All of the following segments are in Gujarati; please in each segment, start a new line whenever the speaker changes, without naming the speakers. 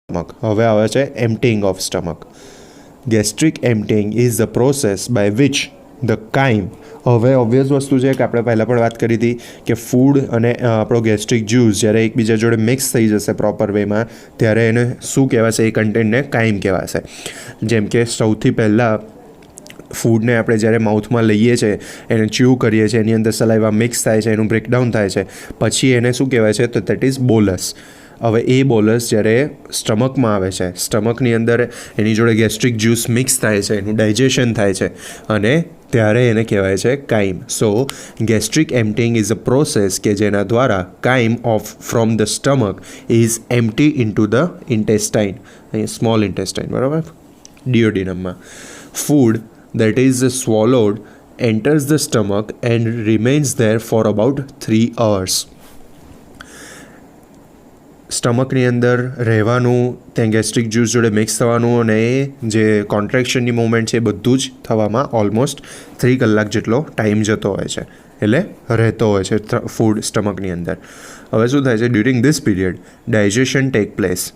સ્ટમક. હવે આવે છે emptying of stomach. Gastric emptying is the process by which the chyme. હવે ઓબ્વિયસ વસ્તુ છે કે આપણે પહેલાં પણ વાત કરી હતી કે ફૂડ અને આપણો ગેસ્ટ્રિક જ્યુસ જ્યારે એકબીજા જોડે મિક્સ થઈ જશે પ્રોપર વેમાં ત્યારે એને શું કહેવાશે? એ કન્ટેન્ટને કાઇમ કહેવાશે. જેમ કે સૌથી પહેલાં ફૂડને આપણે જ્યારે માઉથમાં લઈએ છીએ, એને ચ્યુ કરીએ છીએ, એની અંદર સલાઈવા મિક્સ થાય છે, એનું બ્રેકડાઉન થાય છે, પછી એને શું કહેવાય છે? તો દેટ ઇઝ બોલસ. હવે એ બોલસ જ્યારે સ્ટમકમાં આવે છે, સ્ટમકની અંદર એની જોડે ગેસ્ટ્રિક જ્યુસ મિક્સ થાય છે, એનું ડાયજેશન થાય છે અને ત્યારે એને કહેવાય છે chyme. So gastric emptying is a process કે જેના દ્વારા chyme of from the stomach is empty into the intestine, અહીં સ્મોલ ઇન્ટેસ્ટાઇન, બરાબર, ડિયોડિનમમાં. Food that is swallowed enters the stomach and remains there for about 3 hours. સ્ટમકની અંદર રહેવાનું, ત્યાં ગેસ્ટ્રિક જ્યુસ જોડે મિક્સ થવાનું અને એ જે કોન્ટ્રેક્શનની મૂવમેન્ટ છે એ બધું જ થવામાં ઓલમોસ્ટ 3 કલાક જેટલો ટાઈમ જતો હોય છે, એટલે રહેતો હોય છે ફૂડ સ્ટમકની અંદર. હવે શું થાય છે? During this period digestion take place.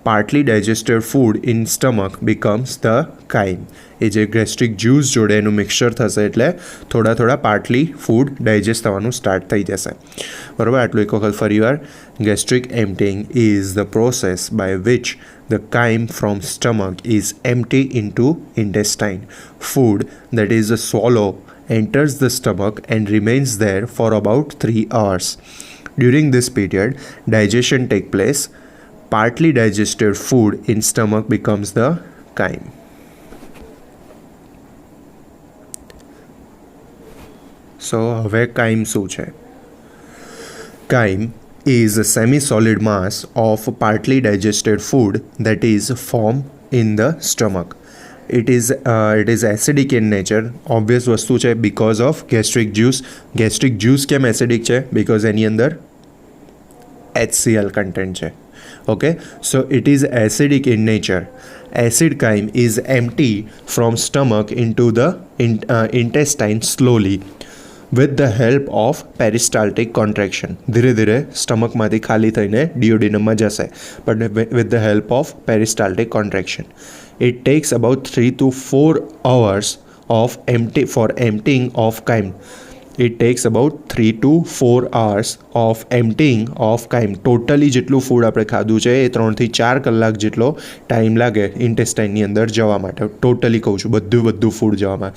Partly digested food in stomach becomes the chyme. એ જે ગેસ્ટ્રિક જ્યુસ જોડે એનું મિક્સચર થશે એટલે થોડા પાર્ટલી ફૂડ ડાયજેસ્ટ થવાનું સ્ટાર્ટ થઈ જશે, બરાબર. આટલું એક વખત ફરીવાર. Gastric emptying is the process by which the chyme from stomach is empty into intestine. Food that is swallow enters the stomach and remains there for about 3 hours. During this period, digestion takes place. Partly digested food in stomach becomes the chyme. So, હવે chyme શું છે? Chyme is a semi-solid mass of partly digested food that is formed in the stomach. It is acidic in nature. Obvious વસ્તુ છે because of gastric juice. Gastric juice કેમ acidic છે? Because એની અંદર HCl content છે. Okay, so it is acidic in nature. Acid chyme is empty from stomach into the intestine slowly with the help of peristaltic contraction. ધીરે ધીરે સ્ટમકમાંથી ખાલી થઈને ડિયોડિનમમાં જશે, but with the help of peristaltic contraction. It takes about 3 to 4 hours of emptying of chyme. It takes about 3 to 4 hours of emptying of chyme. Totally જેટલું ફૂડ આપણે ખાધું છે એ 3 થી 4 કલાક જેટલો ટાઈમ લાગે ઇન્ટેસ્ટાઇનની અંદર જવા માટે. ટોટલી કહું છું, બધું ફૂડ જવામાં.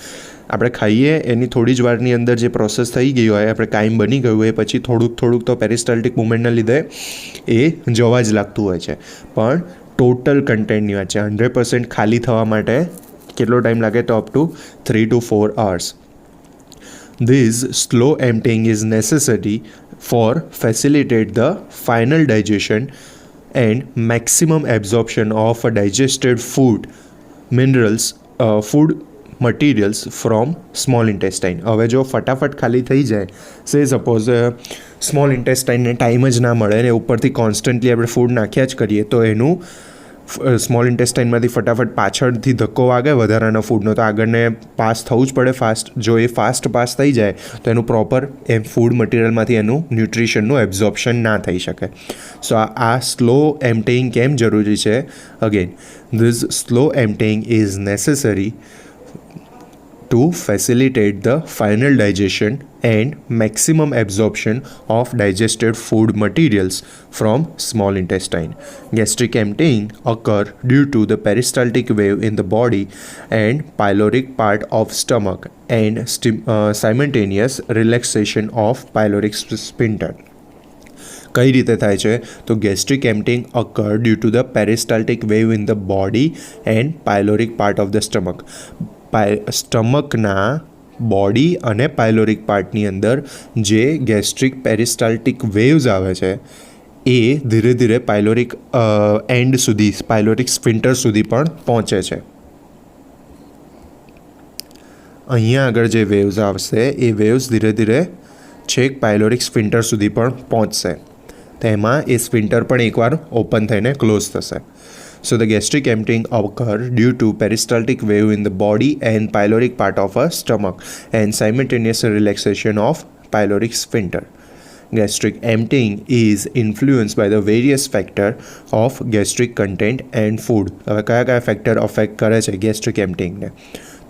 આપણે ખાઈએ એની થોડી જ વારની અંદર જે પ્રોસેસ થઈ ગઈ હોય, આપણે કાયમ બની ગયું હોય, પછી થોડુંક તો પેરિસ્ટાલ્ટિક મુવમેન્ટના લીધે એ જવા જ લાગતું હોય છે. પણ ટોટલ કન્ટેન્ટની વાત છે. 100% ખાલી થવા માટે કેટલો ટાઈમ લાગે? તો up to 3 to 4 hours. This slow emptying is necessary for facilitate the final digestion and maximum absorption of digested food materials from small intestine. હવે જો ફટાફટ ખાલી થઈ જાય, સે સપોઝ સ્મોલ ઇન્ટેસ્ટાઇનને ટાઈમ જ ના મળે ને ઉપરથી કોન્સ્ટન્ટલી આપણે ફૂડ નાખ્યા જ કરીએ તો એનું સ્મોલ ઇન્ટેસ્ટાઇનમાંથી ફટાફટ પાછળથી ધક્કો વાગે વધારાના ફૂડનો, તો આગળને પાસ થવું જ પડે ફાસ્ટ. જો એ ફાસ્ટ પાસ થઈ જાય તો એનું પ્રોપર ફૂડ મટીરિયલમાંથી એનું ન્યુટ્રિશનનું એબ્ઝોર્પ્શન ના થઈ શકે. સો આ સ્લો એમ્પટીંગ કેમ જરૂરી છે? Again, this slow emptying is necessary to facilitate the final digestion and maximum absorption of digested food materials from small intestine. Gastric emptying occur due to the peristaltic wave in the body and pyloric part of stomach and simultaneous relaxation of pyloric sphincter. કઈ રીતે થાય છે? તો gastric એમ્પટીંગ occur due to the peristaltic wave in the body and pyloric part of the stomach. સ્ટમકના બોડી અને પાયલોરિક પાર્ટની અંદર જે ગેસ્ટ્રિક પેરિસ્ટાલ્ટિક વેવ્સ આવે છે એ ધીરે ધીરે પાયલોરિક એન્ડ સુધી, પાયલોરિક સ્ફિન્ટર સુધી પણ પહોંચે છે. અહીંયા આગળ જે વેવ્સ આવશે એ વેવ્સ ધીરે ધીરે છેક પાયલોરિક સ્ફિન્ટર સુધી પણ પહોંચશે. તેમાં એ સ્ફિન્ટર પણ એકવાર ઓપન થઈને ક્લોઝ થશે. So the gastric emptying occur due to peristaltic wave in the body and pyloric part of a stomach and simultaneous relaxation of pyloric sphincter. Gastric emptying is influenced by the various factor of gastric content and food. હવે કયા ફેક્ટર અફેક્ટ કરે છે ગેસ્ટ્રિક એમ્પટીંગને?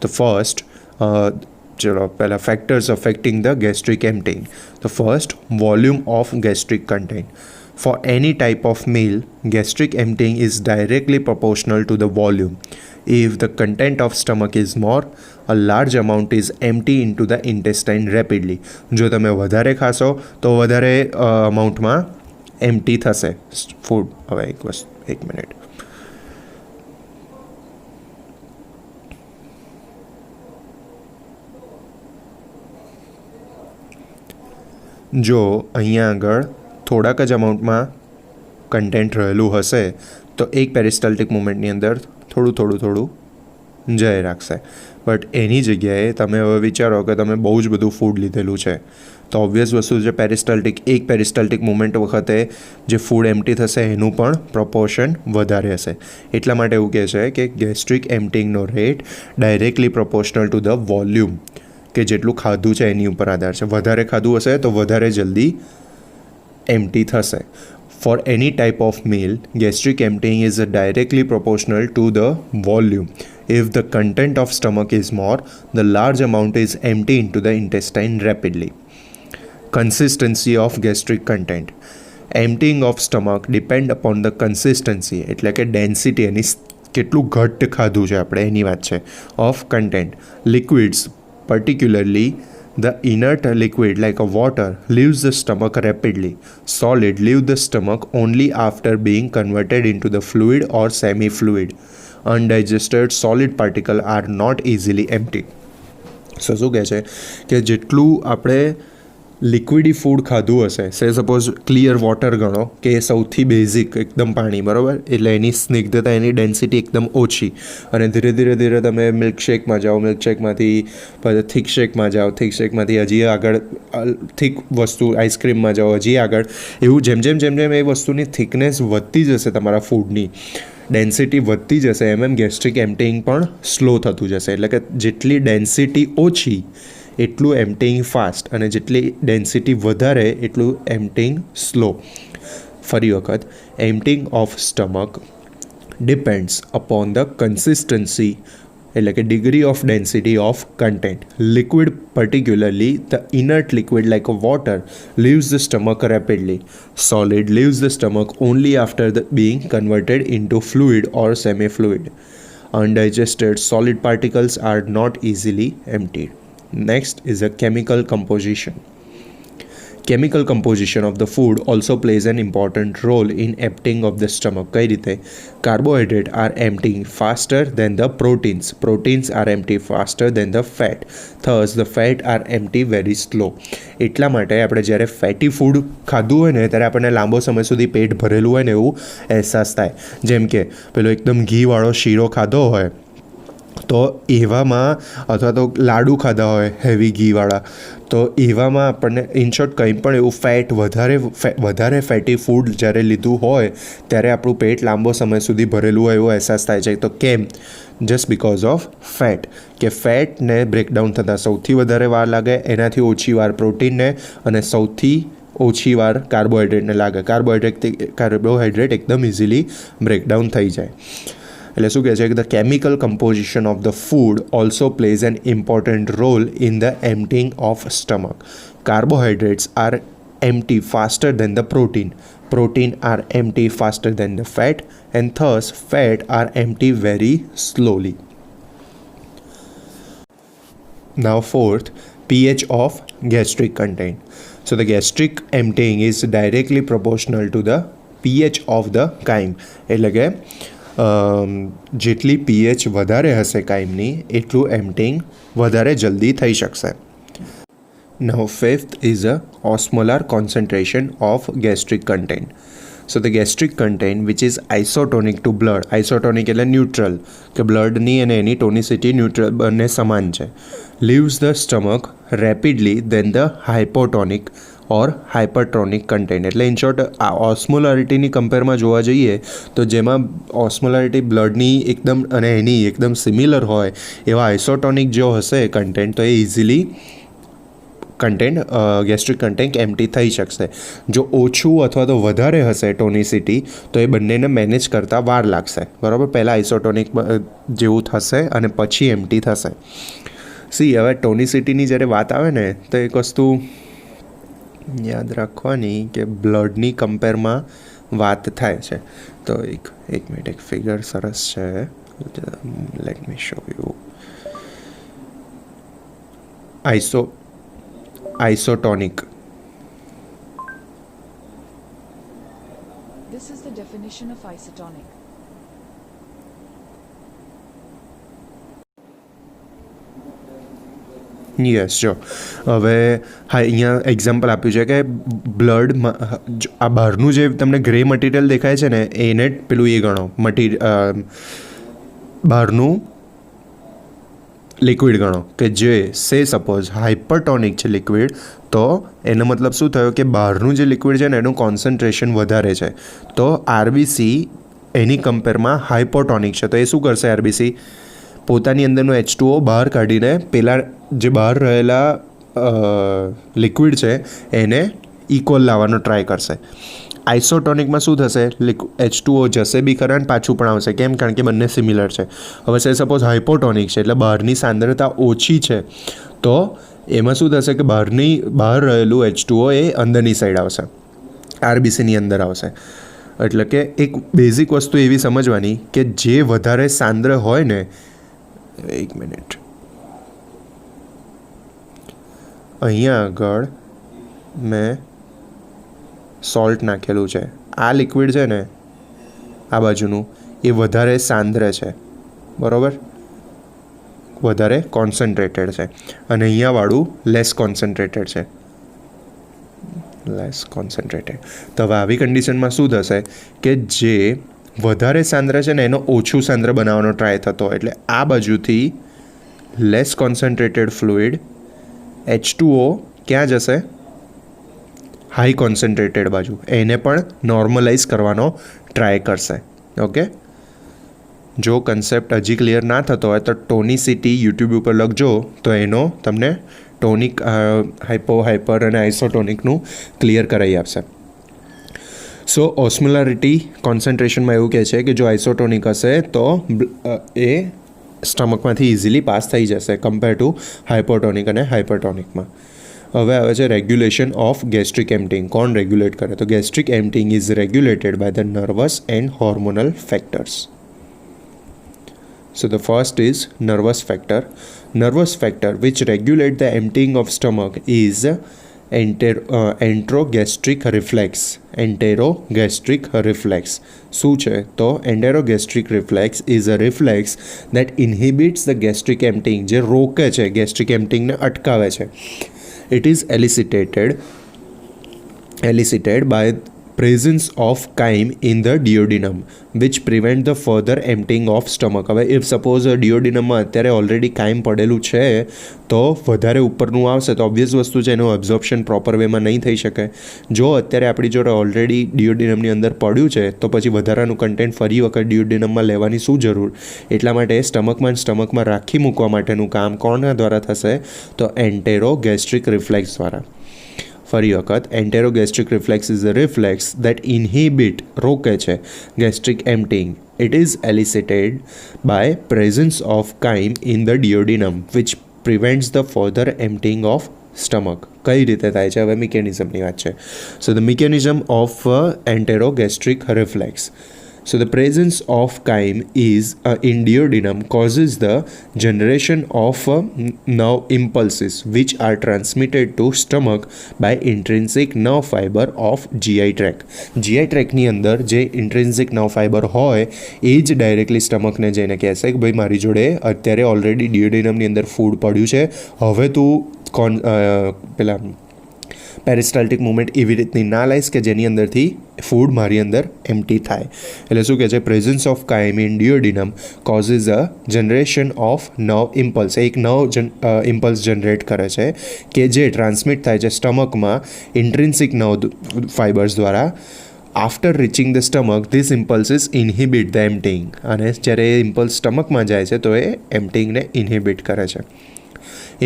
તો ફર્સ્ટ, ચલો પહેલાં ફેક્ટર્સ અફેક્ટિંગ ધ ગેસ્ટ્રિક એમ્પટીંગ. તો first, volume of gastric content. For any type of meal, gastric emptying is directly proportional to the volume. If the content of stomach is more, a large amount is empty into the intestine rapidly. જો તમે વધારે ખાશો તો વધારે અમાઉન્ટમાં એમ્પ્ટી થશે ફૂડ. હવે એક મિનિટ. જો અહીંયા આગળ થોડાક જ અમાઉન્ટમાં કન્ટેન્ટ રહેલું હશે તો એક પેરિસ્ટાલ્ટિક મૂવમેન્ટની અંદર થોડું જય રાખશે. બટ એની જગ્યાએ તમે હવે વિચારો કે તમે બહુ જ બધું ફૂડ લીધેલું છે, તો ઓબ્વિયસ વસ્તુ છે એક પેરિસ્ટાલ્ટિક મૂવમેન્ટ વખતે જે ફૂડ એમ્પ્ટી થશે એનું પણ પ્રપોર્શન વધારે હશે. એટલા માટે એવું કહે છે કે ગેસ્ટ્રિક એમ્પટીંગનો rate directly proportional to the volume, કે જેટલું ખાધું છે એની ઉપર આધાર છે. વધારે ખાધું હશે તો વધારે જલ્દી empty થશે. For any type of meal, gastric emptying is directly proportional to the volume. If the content of stomach is more, the large amount is empty into the intestine rapidly. Consistency of gastric content. Emptying of stomach depend upon the consistency, એટલે કે ડેન્સિટી, એની કેટલું ઘટ્ટ ખાધું છે આપણે એની વાત છે, of content. Liquids, particularly the inert liquid like a water, leaves the stomach rapidly. Solid leave the stomach only after being converted into the fluid or semi-fluid. Undigested solid particles are not easily empty. So શું કહે છે કે જેટલું આપણે લિક્વિડી ફૂડ ખાધું હશે, સે સપોઝ ક્લિયર વોટર ગણો કે એ સૌથી બેઝિક એકદમ પાણી, બરાબર, એટલે એની સ્નિગ્ધતા, એની ડેન્સિટી એકદમ ઓછી, અને ધીરે ધીરે તમે મિલ્કશેકમાં જાઓ, મિલ્કશેકમાંથી પછી થિક શેકમાં જાઓ, થિક શેકમાંથી હજી આગળ થિક વસ્તુ આઈસ્ક્રીમમાં જાઓ, હજી આગળ, એવું જેમ જેમ એ વસ્તુની થિકનેસ વધતી જશે, તમારા ફૂડની ડેન્સિટી વધતી જશે, એમ ગેસ્ટ્રિક એમ્પટીંગ પણ સ્લો થતું જશે. એટલે કે જેટલી ડેન્સિટી ઓછી એટલું એમ્પટીંગ ફાસ્ટ, અને જેટલી ડેન્સિટી વધારે એટલું એમ્પટીંગ સ્લો. ફરી વખત, emptying of stomach depends upon the consistency, એટલે કે degree of density of content. Liquid, particularly the inert liquid like a water, leaves the stomach rapidly. Solid leaves the stomach only after being converted into fluid or semi-fluid. Undigested solid particles are not easily emptied. Next is a chemical composition. Chemical composition of the food also plays an important role in emptying of the stomach. કઈ રીતે? Carbohydrates are emptying faster than the proteins. Proteins are empty faster than the fat. Thus, the fat are empty very slow. એટલા માટે આપણે જ્યારે ફેટી ફૂડ ખાધું હોય ને ત્યારે આપણને લાંબો સમય સુધી પેટ ભરેલું હોય ને એવું અહેસાસ થાય. જેમ કે પેલો એકદમ ઘીવાળો શીરો ખાધો હોય તો એવામાં, અથવા તો લાડુ ખાધા હોય હેવી ઘીવાળા, તો એવામાં આપણને ઇનશોર્ટ કંઈ પણ એવું વધારે ફેટી ફૂડ જ્યારે લીધું હોય ત્યારે આપણું પેટ લાંબો સમય સુધી ભરેલું હોય એવો અહેસાસ થાય છે. તો કેમ? જસ્ટ બિકોઝ ઓફ ફેટ, કે ફેટને બ્રેકડાઉન થતાં સૌથી વધારે વાર લાગે, એનાથી ઓછી વાર પ્રોટીનને, અને સૌથી ઓછી વાર કાર્બોહાઈડ્રેટને લાગે. કાર્બોહાઈડ્રેટ એકદમ ઇઝીલી બ્રેકડાઉન થઈ જાય. એટલે શું કહે છે કે the chemical composition of the food also plays an important role in the emptying of stomach. Carbohydrates are empty faster than the protein. Protein are empty faster than the fat, and thus fat are empty very slowly. Now fourth, pH of gastric content. So the gastric emptying is directly proportional to the pH of the chyme. એટલે કે જેટલી pH વધારે હશે કાયમની એટલું એમ્પટીંગ વધારે જલ્દી થઈ શકશે. Now fifth is a osmolar concentration of gastric content. So the gastric content which is isotonic to blood, isotonic એટલે ન્યુટ્રલ, કે બ્લડની અને એની ટોનિસિટી ન્યુટ્રલ બંને સમાન છે, leaves the stomach rapidly than the hypotonic or hypertonic content. એટલે ઇન શોર્ટ આ ઓસ્મોલારિટીની કમ્પેરમાં જોવા જઈએ તો જેમાં ઓસ્મોલારિટી બ્લડની એકદમ અને એની એકદમ સિમિલર હોય એવા આઇસોટોનિક જો હશે કન્ટેન્ટ તો એ ઇઝીલી કન્ટેન્ટ એમ્પ્ટી થઈ શકશે. જો ઓછું અથવા તો વધારે હશે ટોનિસિટી તો એ બંનેને મેનેજ કરતાં વાર લાગશે, બરાબર. પહેલાં આઇસોટોનિક જેવું થશે અને પછી એમ્પ્ટી થશે. હવે ટોનિસિટીની જ્યારે વાત આવે ને તો એક વસ્તુ યાદ રાખવાની કે બ્લડની કમ્પેરમાં વાત થાય છે. તો એક મિનિટ, એક ફિગર સરસ છે, let me show you. Isotonic.
This is the definition of isotonic.
Yes, જો હવે અહીંયા એક્ઝામ્પલ આપ્યું છે કે બ્લડમાં આ બહારનું જે તમને ગ્રે મટીરિયલ દેખાય છે ને એને પેલું એ ગણો, બહારનું લિક્વિડ ગણો કે જે સપોઝ હાઇપરટોનિક છે લિક્વિડ, તો એનો મતલબ શું થયો કે બહારનું જે લિક્વિડ છે ને એનું કોન્સન્ટ્રેશન વધારે છે, તો આરબીસી એની કમ્પેરમાં હાઇપોટોનિક છે. તો એ શું કરશે, આરબીસી પોતાની અંદરનું H2O બહાર કાઢીને પેલા જે બહાર રહેલા લિક્વિડ છે એને ઇક્વલ લાવવાનો ટ્રાય કરશે. આઇસોટોનિકમાં શું થશે, H2O જશે બી ખરા ને પાછું પણ આવશે. કેમ? કારણ કે બંને સિમિલર છે. હવે સપોઝ હાઇપોટોનિક છે એટલે બહારની સાંદ્રતા ઓછી છે, તો એમાં શું થશે કે બહાર રહેલું H2O એ અંદરની સાઈડ આવશે, આરબીસીની અંદર આવશે. એટલે કે એક બેઝિક વસ્તુ એવી સમજવાની કે જે વધારે સાંદ્ર હોય ને, એક મિનિટ, અહીંયા આગળ મેં સોલ્ટ નાખેલું છે. આ લિક્વિડ છે ને આ બાજુનું એ વધારે સાંદ્ર છે, બરાબર, વધારે કોન્સન્ટ્રેટેડ છે, અને અહીંયાવાળું લેસ કોન્સન્ટ્રેટેડ છે, લેસ કોન્સન્ટ્રેટેડ. તો હવે આવી કન્ડિશનમાં શું થશે કે જે વધારે સાંદ્ર છે ને એનો ઓછું સાંદ્ર બનાવવાનો ટ્રાય થતો હોય, એટલે આ બાજુથી લેસ કોન્સન્ટ્રેટેડ ફ્લુઇડ H2O ક્યાં જશે, હાઈ કોન્સન્ટ્રેટેડ બાજુ, એને પણ નોર્મલાઇઝ કરવાનો ટ્રાય કરશે. ઓકે, જો કન્સેપ્ટ હજી ક્લિયર ના થતો હોય તો ટોનિસિટી યુટ્યુબ ઉપર લખજો, તો એનો તમને ટોનિક, હાઇપર અને આઇસોટોનિકનું ક્લિયર કરાવી આપશે. સો ઓસ્મોલારિટી કોન્સન્ટ્રેશનમાં એવું કહે છે કે જો આઇસોટોનિક હશે તો એ સ્ટમકમાંથી ઇઝીલી પાસ થઈ જશે કમ્પેર ટુ હાઇપોટોનિક અને હાઇપરટોનિકમાં. હવે આવે છે રેગ્યુલેશન ઓફ ગેસ્ટ્રિક એમ્પટિંગ. કોણ રેગ્યુલેટ કરે? તો gastric emptying is regulated by the nervous and hormonal factors. So the first is nervous factor. Nervous factor which regulate the emptying of stomach is enterogastric reflex. Enterogastric reflex. શું છે? તો enterogastric reflex is a reflex that inhibits the gastric emptying, જે રોકે છે gastric emptying ને અટકાવે છે. It is elicited by presence of chyme in the duodenum which prevent the further emptying of stomach. હવે if suppose duodenumમાં અત્યારે ઓલરેડી chyme પડેલું છે તો વધારે ઉપરનું આવશે તો ઓબ્વિયસ વસ્તુ છે એનું એબ્ઝોર્પ્શન પ્રોપર વેમાં નહીં થઈ શકે. જો અત્યારે આપણી જોડે ઓલરેડી ડિયોડિનમની અંદર પડ્યું છે તો પછી વધારાનું કન્ટેન્ટ ફરી વખત ડિયોડિનમમાં લેવાની શું જરૂર? એટલા માટે સ્ટમકમાં રાખી મૂકવા માટેનું કામ કોના દ્વારા થશે? તો એન્ટેરોગેસ્ટ્રિક રિફ્લેક્સ દ્વારા. ફરી વખત, enterogastric reflex is a reflex that inhibit, રોકે છે gastric emptying. It is elicited by presence of chyme in the duodenum which prevents the further emptying of stomach. કઈ રીતે થાય છે? હવે મિકેનિઝમની વાત છે. So the mechanism of enterogastric reflex. So the presence of chyme is in duodenum causes the generation of nerve impulses which are transmitted to stomach by intrinsic nerve fiber of GI tract. GI tract ની અંદર જે intrinsic nerve fiber હોય એ જ ડાયરેક્ટલી સ્ટમકને જઈને કહેશે કે ભાઈ મારી જોડે અત્યારે ઓલરેડી ડિયોડિનમની અંદર ફૂડ પડ્યું છે, હવે તું પેલા પેરિસ્ટાલ્ટિક મૂવમેન્ટ એવી રીતની ના લઈશ કે જેની અંદરથી ફૂડ મારી અંદર એમ્પ્ટી થાય. એટલે શું કહે છે? Presence of chyme in duodenum causes a generation of nerve impulse. એક નર્વ ઇમ્પલ્સ જનરેટ કરે છે કે જે ટ્રાન્સમિટ થાય છે સ્ટમકમાં ઇન્ટ્રિન્સિક નર્વ ફાઇબર્સ દ્વારા. After reaching the stomach this impulses inhibit the emptying. અને જ્યારે એ ઇમ્પલ્સ સ્ટમકમાં જાય છે તો એ એમ્પટિંગને ઇન્હિબિટ કરે છે.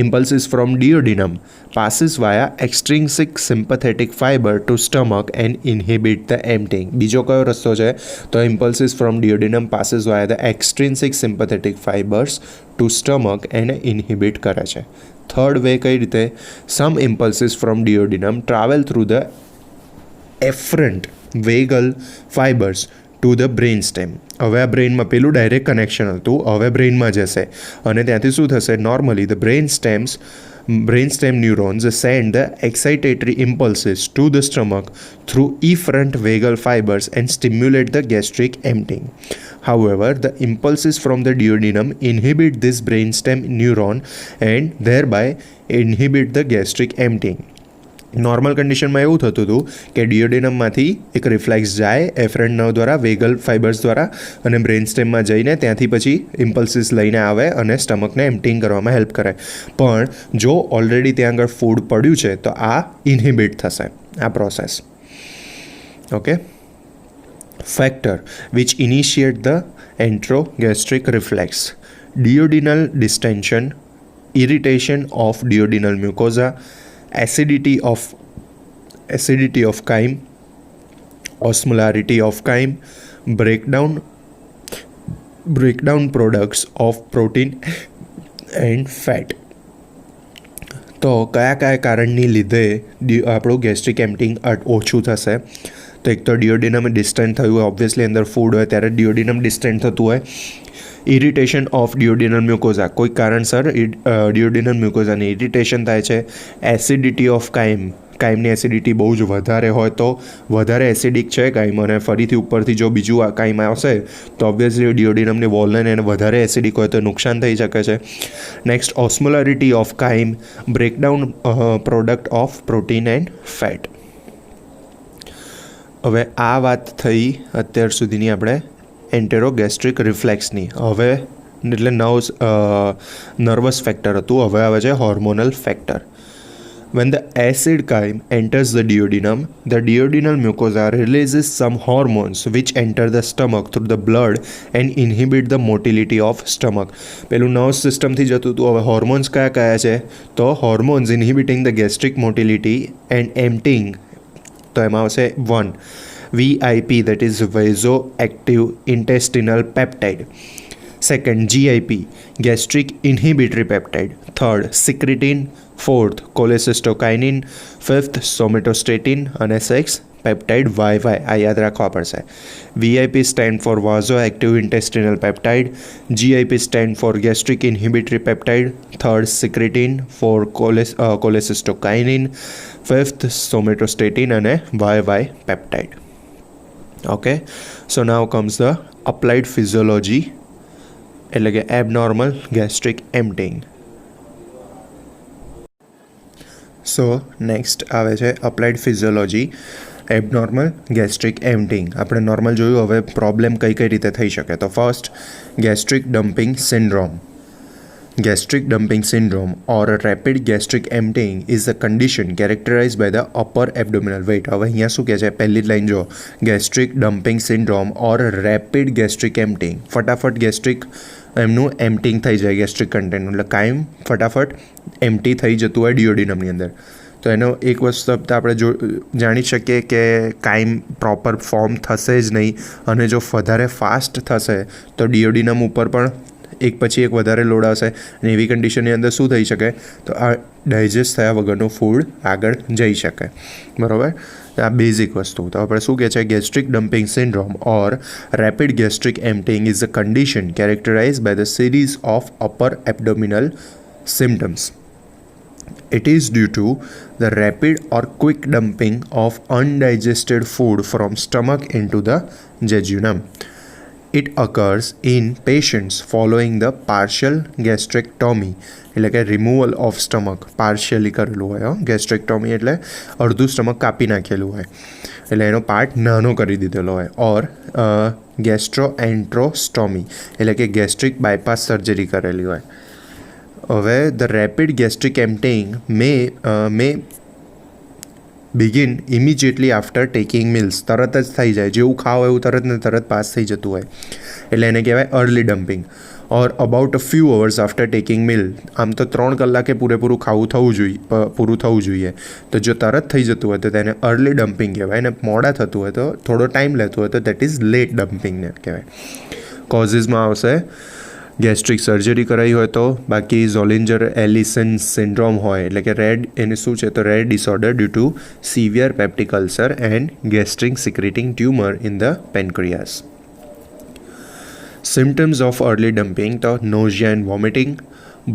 impulses from duodenum passes via extrinsic sympathetic fiber to stomach and inhibit the emptying. બીજો કયો રસ્તો છે? તો impulses from duodenum passes via the extrinsic sympathetic fibers to stomach and inhibit કરે છે. થર્ડ વે કઈ રીતે? some impulses from duodenum travel through the efferent vagal fibers to the brain stem. હવે આ બ્રેઇનમાં પેલું ડાયરેક્ટ કનેક્શન હતું, હવે બ્રેઇનમાં જશે અને ત્યાંથી શું થશે? Normally the brain stem neurons send the excitatory impulses to the stomach through efferent vagal fibers and stimulate the gastric emptying. However, the impulses from the duodenum inhibit this brainstem neuron and thereby inhibit the gastric emptying. Normal કન્ડિશનમાં એવું થતું હતું કે ડિયોડિનમમાંથી એક રિફ્લેક્સ જાય એફરન્ટ નર્વ દ્વારા, વેગલ ફાઇબર્સ દ્વારા, અને બ્રેઇન સ્ટેમમાં જઈને ત્યાંથી પછી ઇમ્પલ્સીસ લઈને આવે અને સ્ટમકને એમ્પ્ટિંગ કરવામાં હેલ્પ કરે. પણ જો ઓલરેડી ત્યાં આગળ ફૂડ પડ્યું છે તો આ ઇન્હિબિટ થશે આ process. Okay. Factor which initiate the enterogastric reflex: duodenal distension, irritation of duodenal mucosa, acidity of chyme, osmolarity of chyme, breakdown products of protein and fat. તો કયા કયા કારણની લીધે આપણું ગેસ્ટ્રિક એમ્પ્ટિંગ ઓછું થશે? તો એક તો ડિયોડિનમ ડિસ્ટન્ટ થયું હોય, ઓબ્વિયસલી અંદર ફૂડ હોય ત્યારે ડિયોડિનમ ડિસ્ટન્ટ થતું હોય. ઇરિટેશન ઓફ ડિયોડિનલ મ્યુકોઝા, કોઈ કારણસર ડિયોડિનલ મ્યુકોઝાની ઇરિટેશન થાય છે. એસિડિટી ઓફ કાઇમની એસિડિટી બહુ જ વધારે હોય તો વધારે એસિડિક છે કાઇમ, અને ફરીથી ઉપરથી જો બીજું કાઇમ આવશે તો ઓબ્વિયસલી ડિયોડિનમની વોલને એને વધારે એસિડિક હોય તો નુકસાન થઈ શકે છે. Next, osmolarity of chyme, breakdown product of protein and fat. હવે આ વાત થઈ અત્યાર સુધીની આપણે એન્ટેરોગેસ્ટ્રિક રિફ્લેક્સની. હવે એટલે નર્વસ ફેક્ટર હતું, હવે આવે છે hormonal factor. When the acid chyme enters the duodenal mucosa releases some hormones which enter the stomach through the blood and inhibit the motility of stomach. પેલું નર્વસ સિસ્ટમથી જતું હતું, હવે હોર્મોન્સ કયા કયા છે? તો hormones ઇન્હિબિટિંગ the gastric motility and એમ્પ્ટિંગ. તો એમાં આવશે 1 VIP, that is vasoactive intestinal peptide. Second, GIP, gastric inhibitory peptide. Third, secretin. Fourth, cholecystokinin. Fifth, somatostatin. અને સિક્સ્થ, peptide YY. આ યાદ રાખવા પડશે. VIP stand for vasoactive intestinal peptide. GIP stand for gastric inhibitory peptide. Third, secretin. Fourth, cholecystokinin. Fifth, somatostatin અને YY peptide. Okay, so now comes the applied physiology, એટલે કે abnormal gastric emptying. So next આવે છે applied physiology, abnormal gastric emptying. આપણે નોર્મલ જોયું, હવે પ્રોબ્લેમ કઈ કઈ રીતે થઈ શકે. તો first, gastric dumping syndrome. Gastric dumping syndrome or rapid gastric emptying is a condition characterized by the upper abdominal weight. હવે અહીંયા શું કહે છે? પહેલી જ લાઈન જો, gastric dumping syndrome or rapid gastric emptying. ફટાફટ ગેસ્ટ્રિક એમનું એમ્પ્ટિંગ થઈ જાય ગેસ્ટ્રિક કન્ટેન્ટ, એટલે કાયમ ફટાફટ એમ્પ્ટી થઈ જતું હોય ડિયોડિનમની અંદર. તો એનો એક વસ્તુ આપણે જાણી શકીએ કે કાયમ પ્રોપર ફોર્મ થશે જ નહીં, અને જો વધારે ફાસ્ટ થશે તો ડિયોડિનમ ઉપર પણ એક પછી એક વધારે લોડ આવશે, અને એવી કન્ડિશનની અંદર શું થઈ શકે? તો આ ડાયજેસ્ટ થયા વગરનું ફૂડ આગળ જઈ શકે. બરાબર, આ બેઝિક વસ્તુ. તો આપણે શું કહે છે? Gastric dumping syndrome or rapid gastric emptying is a condition characterize by the series of upper abdominal symptoms. It is due to the rapid or quick dumping of undigested food from stomach into the jejunum. It occurs in patients following the partial gastrectomy, એટલે કે રિમૂવલ ઓફ સ્ટમક પાર્શિયલી કરેલું હોય. ગેસ્ટ્રેક્ટોમી એટલે અડધું સ્ટમક કાપી નાખેલું હોય, એટલે એનો પાર્ટ નાનો કરી દીધેલો હોય. ઓર ગેસ્ટ્રોએન્ટ્રોસ્ટોમી એટલે કે ગેસ્ટ્રિક બાયપાસ સર્જરી કરેલી હોય. હવે the rapid gastric emptying may begin immediately after taking meals. તરત જ થઈ જાય, જેવું ખાઓ એવું તરત ને તરત પાસ થઈ જતું હોય, એટલે એને કહેવાય early dumping. Or about a few hours after taking meal. આમ તો 3 કલાકે પૂરેપૂરું પૂરું થવું જોઈએ. તો જો તરત થઈ જતું હોય તો તેને અર્લી ડમ્પિંગ કહેવાય, અને મોડા થતું હોય તો થોડો ટાઈમ લેતું હોય તો દેટ ઇઝ લેટ ડમ્પિંગને કહેવાય. કોઝિસમાં આવશે ગેસ્ટ્રિક સર્જરી કરાવી હોય તો, બાકી ઝોલિન્જર એલિસન સિન્ડ્રોમ હોય એટલે કે રેડ, એને શું છે તો rare disorder due to severe peptic ulcer and gastric secreting tumour in the pancreas. Symptoms of early dumping તો નોઝિયા એન્ડ વોમિટિંગ,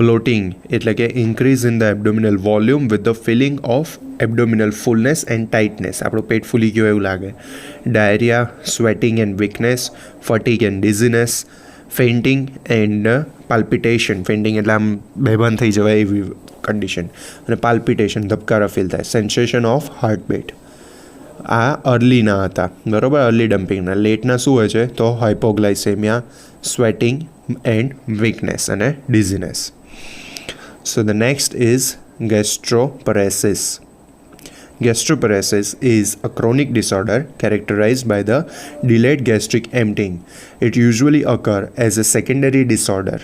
બ્લોટિંગ એટલે કે increase in the abdominal volume with the filling of abdominal fullness and tightness, આપણું પેટ ફૂલી ગયું એવું લાગે, diarrhoea, sweating and weakness, fatigue and dizziness, fainting and palpitation, fainting એટલે આમ બેભાન થઈ જવાય એવી કન્ડિશન, અને પાલ્પિટેશન ધબકારા ફીલ થાય, સેન્સેશન ઓફ હાર્ટબીટ. આ અર્લીના હતા, બરાબર, અર્લી ડમ્પિંગના. લેટના શું હોય છે તો હાઇપોગ્લાઇસેમિયા, સ્વેટિંગ એન્ડ વીકનેસ અને dizziness. So the next is gastroparesis. Gastroparesis is a chronic disorder characterized by the delayed gastric emptying. It usually occurs as a secondary disorder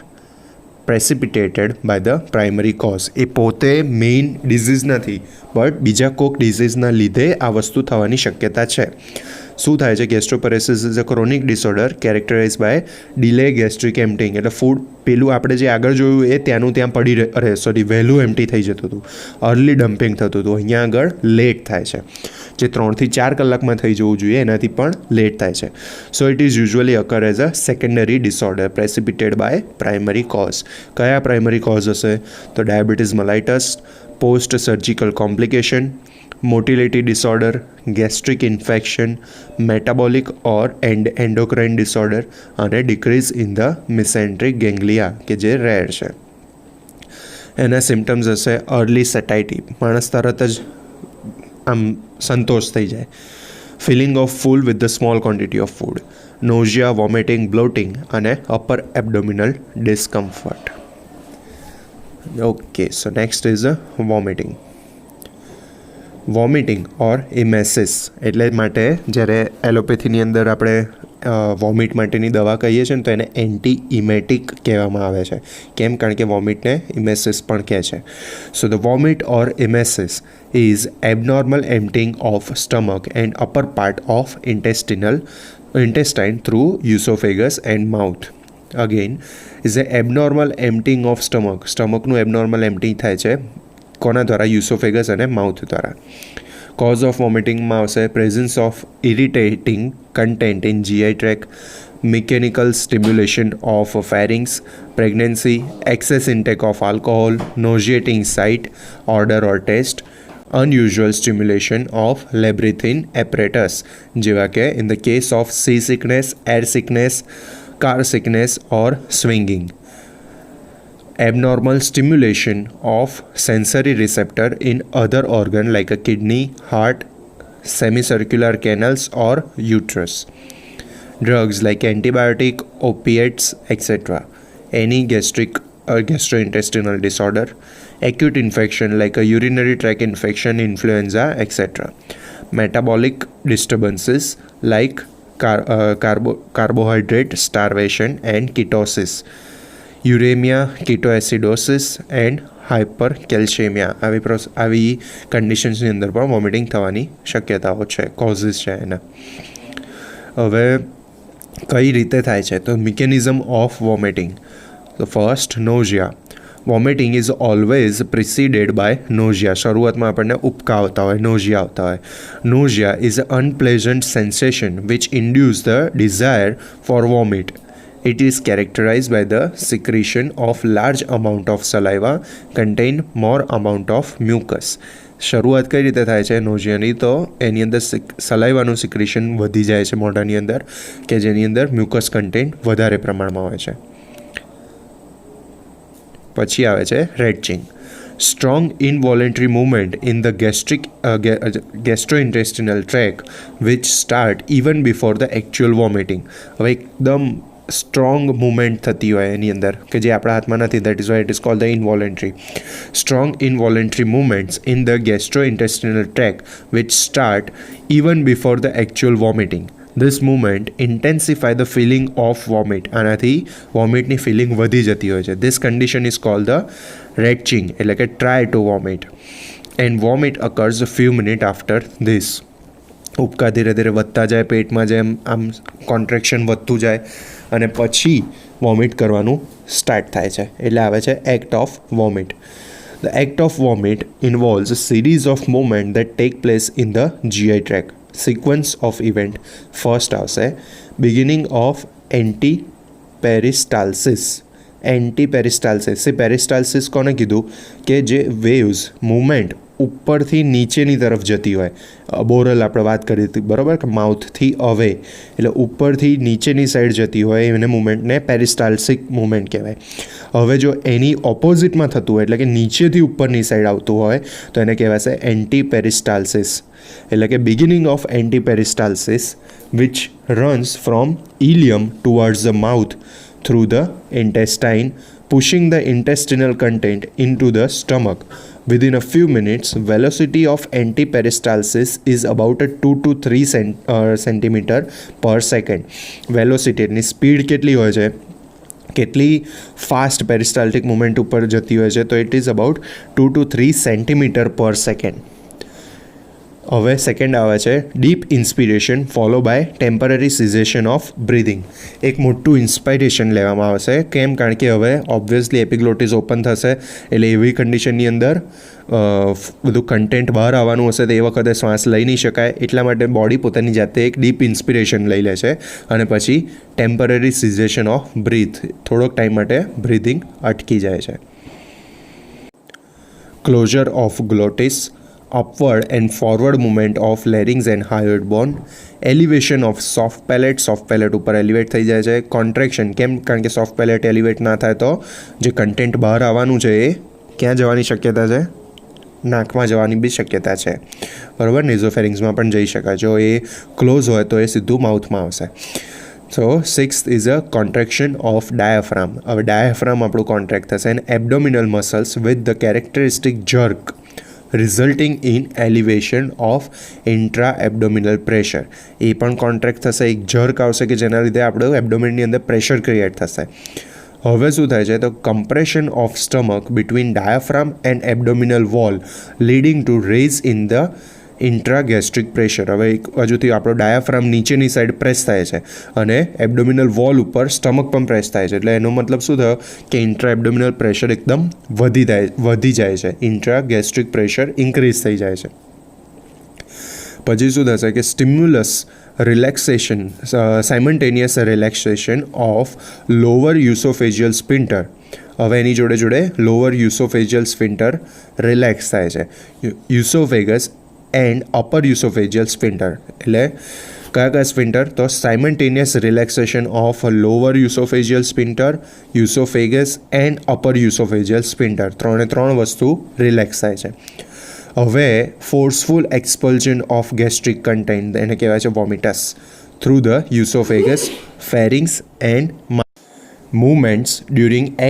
precipitated by the primary cause. એ પોતે મેઇન ડિઝીઝ નથી, બટ બીજા કોઈક ડિઝીઝના લીધે આ વસ્તુ થવાની શક્યતા છે. શું થાય છે? Gastroparesis is a chronic disorder characterize by delay gastric emptying. એટલે ફૂડ પેલું આપણે જે આગળ જોયું એ ત્યાંનું ત્યાં વહેલું એમ્પ્ટી થઈ જતું હતું, અર્લી ડમ્પિંગ થતું હતું. અહીંયા આગળ લેટ થાય છે, જે 3 થી 4 કલાકમાં થઈ જવું જોઈએ એનાથી પણ લેટ થાય છે. So it is usually occur as a secondary disorder precipitated by primary cause. કયા પ્રાઇમરી કોઝ હશે તો diabetes mellitus, post surgical complication, motility disorder, gastric infection, metabolic or endocrine disorder અને decrease in the mesenteric ganglia કે જે રેર છે. એના સિમ્ટમ્સ હશે અર્લી સેટાઇટી, માણસ તરત જ આમ સંતોષ થઈ જાય, filling of full with the small quantity of food, nausea, vomiting, bloating અને upper abdominal discomfort. Okay, so next is vomiting. Vomiting or emesis એટલે માટે જ્યારે એલોપેથીની અંદર આપણે વોમિટ માટેની દવા કહીએ છીએ ને તો એને એન્ટી ઇમેટિક કહેવામાં આવે છે. કેમ? કારણ કે વોમિટને ઇમેસિસ પણ કહે છે. So the vomit or emesis is abnormal emptying of stomach and upper part of intestine through esophagus and mouth. Again, is a abnormal emptying of stomach. સ્ટમકનું એબનોર્મલ એમ્પટિંગ થાય છે કોના દ્વારા? યુસોફેગસ અને માઉથ દ્વારા. કોઝ ઓફ વોમિટિંગમાં આવશે presence of irritating content in GI tract, mechanical stimulation of pharynx, pregnancy, excess intake of alcohol, nauseating sight, odour or taste, unusual stimulation of labyrinthine apparatus જેવા કે in the case of sea sickness, air sickness, car sickness or swinging. Abnormal stimulation of sensory receptor in other organ like a kidney, heart, semicircular canals or uterus. Drugs like antibiotic, opiates, etc. Any gastric or gastrointestinal disorder, acute infection like a urinary tract infection, influenza, etc. Metabolic disturbances like carbohydrate starvation and ketosis, uremia, ketoacidosis and હાઇપરકેલ્શિયમિયા. આવી કન્ડિશન્સની અંદર પણ વોમિટિંગ થવાની શક્યતાઓ છે, કોઝિસ છે એના. હવે કઈ રીતે થાય છે તો મિકેનિઝમ ઓફ વોમિટિંગ. તો first, nausea. Vomiting is always preceded by nausea. શરૂઆતમાં આપણને ઉપકા આવતા હોય, નોઝિયા આવતા હોય. Nausea is a unpleasant sensation which induce the desire for vomit. It is characterized by the secretion of large amount of saliva contain more amount of mucus. શરૂઆત કઈ રીતે થાય છે નોઝિયાની? તો એની અંદર સલાઈવાનું સિક્રેશન વધી જાય છે મોઢાની અંદર, કે જેની અંદર મ્યુકસ કન્ટેન્ટ વધારે પ્રમાણમાં હોય છે. પછી આવે છે retching. Strong involuntary movement in the gastrointestinal tract which start even before the actual vomiting. હવે એકદમ સ્ટ્રોંગ મૂવમેન્ટ થતી હોય એની અંદર કે જે આપણા હાથમાં નથી, that is why it is called the involuntary. Strong involuntary movements in the gastrointestinal tract which start even before the actual vomiting. This movement intensify the filling of vomit. આનાથી વોમિટની ફિલિંગ વધી જતી હોય છે. This condition is called the retching, એટલે કે try to vomit. And vomit occurs few minute after this. ઉબકા ધીરે ધીરે વધતા જાય પેટમાં, જેમ આમ કોન્ટ્રેક્શન વધતું જાય અને પછી વોમિટ કરવાનું સ્ટાર્ટ થાય છે, એટલે આવે છે act of vomit. The act of vomit involves a series of movements that take place in the GI tract. Sequence of event. First આવશે beginning of antiperistalsis. એન્ટીપેરિસ્ટાલ્સિસ. પેરિસ્ટાલ્સિસ કોને કીધું? કે જે વેવ્સ મૂવમેન્ટ ઉપરથી નીચેની તરફ જતી હોય. બોરલ આપણે વાત કરી હતી બરાબર, કે માઉથથી અવે એટલે ઉપરથી નીચેની સાઈડ જતી હોય એને મૂવમેન્ટને પેરિસ્ટાલ્સિક મૂવમેન્ટ કહેવાય. હવે જો એની ઓપોઝિટમાં થતું હોય એટલે કે નીચેથી ઉપરની સાઈડ આવતું હોય તો એને કહેવાશે એન્ટીપેરિસ્ટાલ્સિસ. એટલે કે beginning of antiperistalsis which runs from ileum towards the mouth through the intestine, pushing the intestinal content into the stomach. Within a few minutes, velocity of antiperistalsis is about a 2 to 3 centimeter per second. Velocity ની સ્પીડ કેટલી હોય છે, કેટલી ફાસ્ટ પેરિસ્ટાલ્ટિક મુવમેન્ટ ઉપર જતી હોય છે, તો it is about 2 to 3 centimetre per second. હવે સેકન્ડ આવે છે deep inspiration follow by temporary cessation of breathing. એક મોટું ઇન્સ્પાયરેશન લેવામાં આવશે. કેમ? કારણ કે હવે ઓબ્વિયસલી એપિગ્લોટિસ ઓપન થશે એટલે એવી કન્ડિશનની અંદર બધું કન્ટેન્ટ બહાર આવવાનું હશે તો એ વખતે શ્વાસ લઈ નહીં શકાય, એટલા માટે બોડી પોતાની જાતે એક ડીપ ઇન્સ્પિરેશન લઈ લે છે અને પછી ટેમ્પરરી સિઝેશન ઓફ બ્રીથ, થોડોક ટાઈમ માટે બ્રીધિંગ અટકી જાય છે. Closure of glottis, upward and forward movement of larynx and hyoid bone, elevation of soft palate ઉપર એલિવેટ થઈ જાય છે. કોન્ટ્રેક્શન. કેમ? કારણ કે સોફ્ટ પેલેટ એલિવેટ ના થાય તો જે કન્ટેન્ટ બહાર આવવાનું છે એ ક્યાં જવાની શક્યતા છે? નાકમાં જવાની બી શક્યતા છે બરાબર. નેઝોફેરિંગ્સમાં પણ જઈ શકાય. જો એ ક્લોઝ હોય તો એ સીધું માઉથમાં આવશે. So sixth is a contraction of diaphragm. હવે ડાયાફ્રામ આપણું કોન્ટ્રેક્ટ થશે and abdominal muscles with the characteristic jerk resulting in elevation of intra abdominal pressure. એ પણ કોન્ટ્રેક્ટ થશે, એક જર્ક આવશે કે જેના લીધે આપણું એબડોમિનની અંદર પ્રેશર ક્રિએટ થશે. હવે શું થાય છે તો compression of stomach between diaphragm and abdominal wall leading to raise in the intragastric pressure. હવે એક બાજુથી આપણો ડાયાફ્રામ નીચેની સાઈડ પ્રેસ થાય છે અને એબડોમિનલ વોલ ઉપર સ્ટમક પણ પ્રેસ થાય છે, એટલે એનો મતલબ શું થયો કે ઇન્ટ્રા એબડોમિનલ પ્રેશર એકદમ વધી જાય છે, ઇન્ટ્રાગેસ્ટ્રિક પ્રેશર ઇન્ક્રીઝ થઈ જાય છે. પછી શું થશે કે stimulus relaxation, simultaneous relaxation of lower oesophageal sphincter. હવે એની જોડે જોડે લોઅર યુસોફેજિયલ સ્પિન્ટર રિલેક્સ થાય છે. Oesophagus and upper oesophageal sphincter. એટલે કયા સ્પિન્ટર? તો simultaneous relaxation of lower oesophageal sphincter, oesophagus and upper oesophageal sphincter. ત્રણે ત્રણ વસ્તુ રિલેક્સ થાય છે. હવે forceful expulsion of gastric content, એને કહેવાય છે vomitus, through the oesophagus, pharynx and movements during the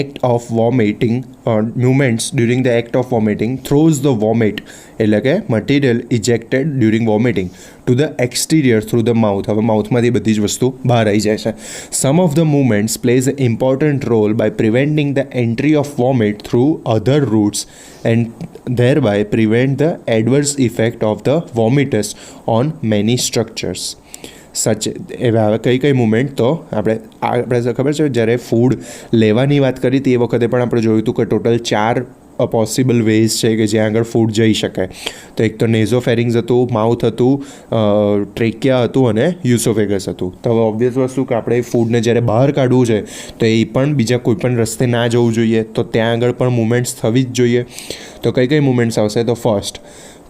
act of vomiting throws the vomit, એટલે કે material ejected during vomiting to the exterior through the mouth. હવે માઉથમાંથી બધી જ વસ્તુ બહાર આવી જાય છે. Some of the movements plays a important role by preventing the entry of vomit through other routes and thereby prevent the adverse effect of the vomitus on many structures. સચ એવા હવે કઈ મૂવમેન્ટ તો આપણે ખબર છે જ્યારે ફૂડ લેવાની વાત કરી હતી એ વખતે પણ આપણે જોયું હતું કે ટોટલ 4 પોસિબલ વેઝ છે કે જ્યાં આગળ ફૂડ જઈ શકે. તો એક તો નેઝોફેરિંગ્સ હતું, માઉથ હતું, ટ્રેકિયા હતું અને યુસોફેગસ હતું. તો હવે ઓબ્વિયસ વસ્તુ કે આપણે ફૂડને જ્યારે બહાર કાઢવું છે તો એ પણ બીજા કોઈ પણ રસ્તે ના જવું જોઈએ, તો ત્યાં આગળ પણ મૂવમેન્ટ્સ થવી જ જોઈએ. તો કઈ મૂવમેન્ટ્સ આવશે? તો first,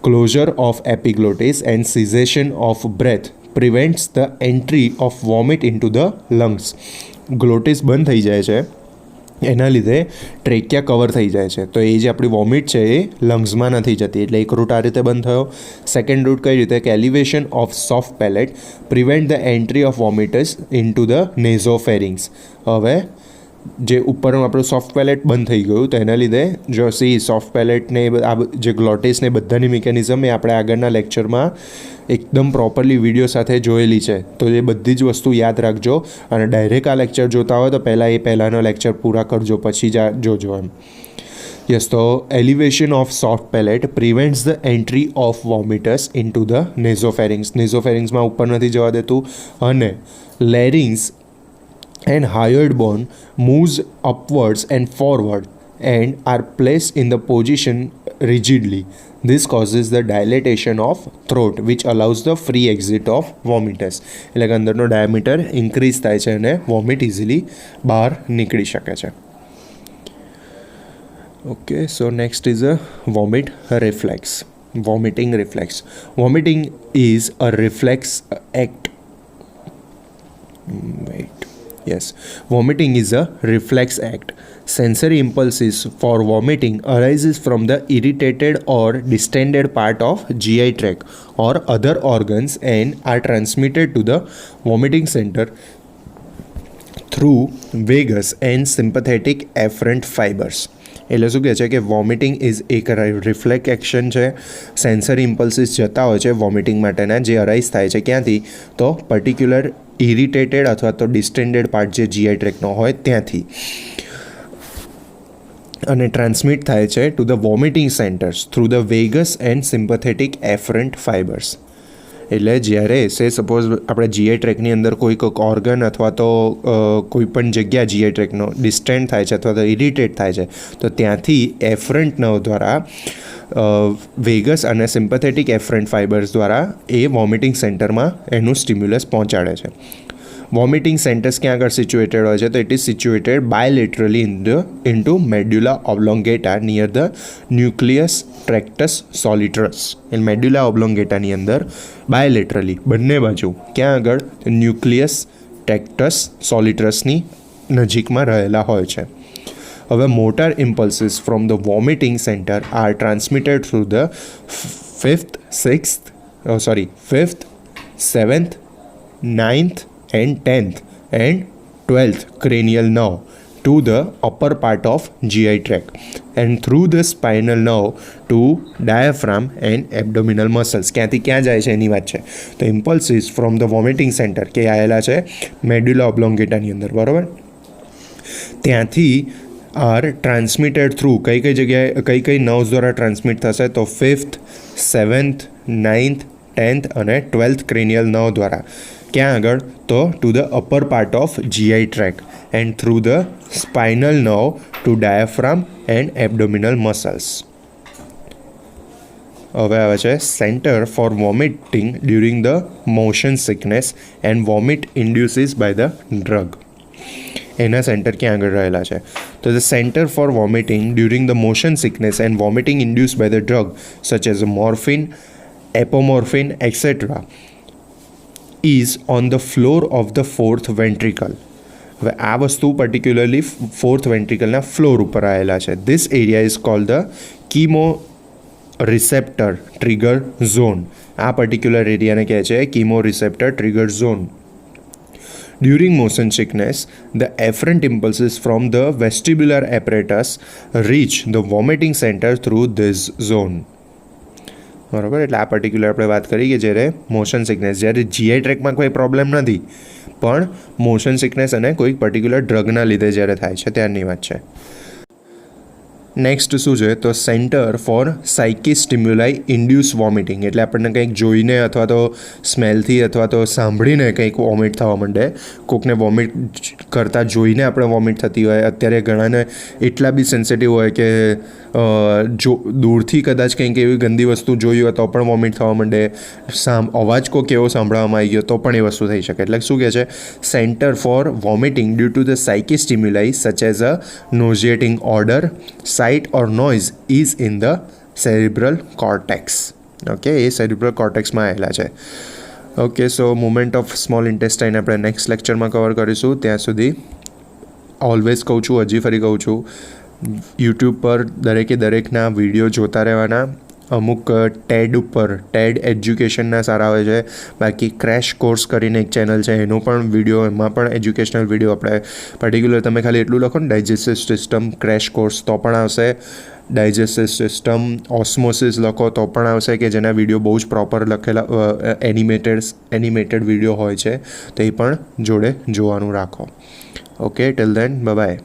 closure of epiglottis and cessation of breath prevents the entry of vomit into the lungs. Glottis બંધ થઈ જાય છે એના લીધે ટ્રેકિયા કવર થઈ જાય છે, તો એ જે આપણી વોમિટ છે એ લંગ્સમાં નથી જતી, એટલે એક રૂટ આ રીતે બંધ થયો. સેકન્ડ રૂટ કઈ રીતે? કે elevation of soft palate prevent the entry of vomitus into the nasopharynx. હવે જે ઉપરનું આપણું સોફ્ટ પેલેટ બંધ થઈ ગયું તો એના લીધે જો સોફ્ટ પેલેટને જે ગ્લોટિસને બધાની મિકેનિઝમ એ આપણે આગળના લેક્ચરમાં એકદમ પ્રોપરલી વિડીયો સાથે જોયેલી છે, તો એ બધી જ વસ્તુ યાદ રાખજો અને ડાયરેક્ટ આ લેક્ચર જોતા હોય તો પહેલાંનો લેક્ચર પૂરા કરજો પછી જ જોજો એમ. યસ, તો elevation of soft palate prevents the entry of vomitus into the નેઝોફેરિંગ્સમાં ઉપર નથી જવા દેતું, અને larynx and hyoid bone moves upwards and forward and are placed in the position rigidly. This causes the dilatation of throat which allows the free exit of vomiters. એટલે કે અંદરનો ડાયામીટર ઇન્ક્રીઝ થાય છે અને વોમિટ ઇઝીલી બહાર નીકળી શકે છે. Okay, so next is a vomit reflex. Vomiting reflex. Vomiting is a reflex act. Yes, vomiting is a reflex act. Sensory impulses for vomiting arises from the irritated or distended part of GI tract or other organs and are transmitted to the vomiting center through vagus and sympathetic afferent fibers. એટલે શું કહે છે કે વોમિટિંગ ઇઝ એક રિફ્લેક્સ એક્શન છે. સેન્સરી ઇમ્પલ્સિસ જતા હોય છે વોમિટિંગ માટેના, જે અરાઇઝ થાય છે ક્યાંથી, તો પર્ટિક્યુલર ઇરિટેટેડ અથવા તો ડિસ્ટેન્ડેડ પાર્ટ જે જીઆઈ ટ્રેકનો હોય ત્યાંથી, અને ટ્રાન્સમિટ થાય છે to the vomiting centres through the vagus and sympathetic afferent fibres. એટલે જ્યારે સપોઝ આપણે જીઆઈ ટ્રેકની અંદર કોઈક ઓર્ગન અથવા તો કોઈ પણ જગ્યા જીઆઈ ટ્રેકનો ડિસ્ટેન્ડ થાય છે અથવા તો ઇરિટેટ થાય છે તો ત્યાંથી એફરન્ટ નર્વ દ્વારા વેગસ અને સિમ્પથેટિક એફરન્ટ ફાઇબર્સ દ્વારા એ વોમિટિંગ સેન્ટરમાં એનું સ્ટિમ્યુલસ પહોંચાડે છે. વોમિટિંગ સેન્ટર્સ ક્યાં આગળ સિચ્યુએટેડ હોય છે, તો it is situated bilaterally into medulla oblongata near the nucleus tractus solitarius. એ મેડ્યુલા ઓબ્લોંગેટાની અંદર બાયલેટરલી બંને બાજુ ક્યાં આગળ ન્યુક્લિયસ ટ્રેક્ટસ સોલિટ્રસની નજીકમાં રહેલા હોય છે. હવે motor impulses from the vomiting centre are transmitted through the fifth, 7th, 9th and 10th and 12th cranial nerve to the upper part of GI tract and through the spinal nerve to diaphragm and abdominal muscles. ક્યાંથી ક્યાં જાય છે એની વાત છે. તો impulses from the vomiting centre કે આવેલા છે મેડ્યુલા ઓબ્લોંગેટાની અંદર, બરાબર, ત્યાંથી આર ટ્રાન્સમિટેડ થ્રુ કઈ જગ્યાએ કઈ નર્વ્સ દ્વારા ટ્રાન્સમિટ થશે, તો 5th, 7th, 9th, 10th અને 12th ક્રેનિયલ નર્વ દ્વારા ક્યાં આગળ, તો to the upper part of GI tract and through the spinal nerve to diaphragm and abdominal muscles. હવે આવે છે centre for vomiting during the motion sickness and vomit induces by the drug. એના સેન્ટર ક્યાં આગળ રહેલા છે, તો the centre for vomiting during the motion sickness and vomiting induce by the drug such as morphine, apomorphine etcetera is on the floor of the fourth ventricle. હવે આ વસ્તુ પર્ટિક્યુલરલી ફોર્થ વેન્ટ્રિકલના ફ્લોર ઉપર આવેલા છે. This area is called the chemo receptor trigger zone. આ પર્ટિક્યુલર એરિયાને કહે છે chemo receptor trigger zone. During motion sickness, the afferent impulses from the vestibular apparatus reach the vomiting center through this zone. બરાબર, એટલે આ પર્ટિક્યુલર આપણે વાત કરી કે જ્યારે મોશન સિકનેસ, જ્યારે જીઆઈ ટ્રેકમાં કોઈ પ્રોબ્લેમ નથી પણ મોશન સિકનેસ અને કોઈ પર્ટિક્યુલર ડ્રગના લીધે જ્યારે થાય છે ત્યારની વાત છે. નેક્સ્ટ શું છે, તો centre for psychic stimuli induce vomiting. એટલે આપણને કંઈક જોઈને અથવા તો સ્મેલથી અથવા તો સાંભળીને કંઈક વોમિટ થવા માંડે, કોકને વોમિટ કરતાં જોઈને આપણે વોમિટ થતી હોય. અત્યારે ઘણાને એટલા બી સેન્સિટિવ હોય કે જો દૂરથી કદાચ કંઈક એવી ગંદી વસ્તુ જોઈ હોય તો પણ વોમિટ થવા માંડે, અવાજ કોક એવો સાંભળવામાં આવી ગયો તો પણ એ વસ્તુ થઈ શકે. એટલે શું કહે છે, centre for vomiting due to the psychic stimuli such as a nauseating odour, sight or noise is in the cerebral cortex. Okay, એ સેરિબ્રલ કોર્ટેક્સમાં આવેલા છે. Okay, so movement of small intestine આપણે નેક્સ્ટ લેક્ચરમાં કવર કરીશું. ત્યાં સુધી ઓલવેઝ કહું છું, હજી ફરી કહું છું, યુટ્યુબ પર દરેકના વિડીયો જોતા રહેવાના અમુક ટેડ ઉપર ટેડ એજ્યુકેશનના સારા આવે છે. બાકી ક્રેશ કોર્સ કરીને એક ચેનલ છે, એનો પણ વિડીયો, એમાં પણ એજ્યુકેશનલ વિડીયો આપણે પર્ટિક્યુલર તમે ખાલી એટલું લખો ને ડાયજેસ્ટિવ સિસ્ટમ ક્રેશ કોર્સ તો પણ આવશે. ડાયજેસ્ટિવ સિસ્ટમ ઓસ્મોસિસ લખો તો પણ આવશે, કે જેના વિડીયો બહુ જ પ્રોપર લખેલા એનિમેટેડ વિડીયો હોય છે, તો એ પણ જોડે જોવાનું રાખો. Okay, till then bye bye.